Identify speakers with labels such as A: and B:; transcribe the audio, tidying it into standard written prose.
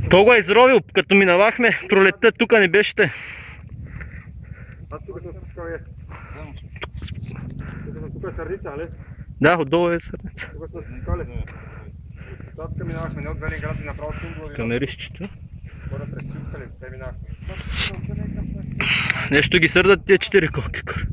A: То го е изровил, като минавахме пролетта, тук не беше те.
B: Аз тук съм спускал ес. Тук е Сърница, али?
A: Да, отдолу е Сърница.
B: Тук сме спускали. Тук минавахме не от Велинград и направо Тундови.
A: Камерището.
B: Хора през Силкали, те минавахме.
A: Нещо ги сърдат тия 4 колки кора.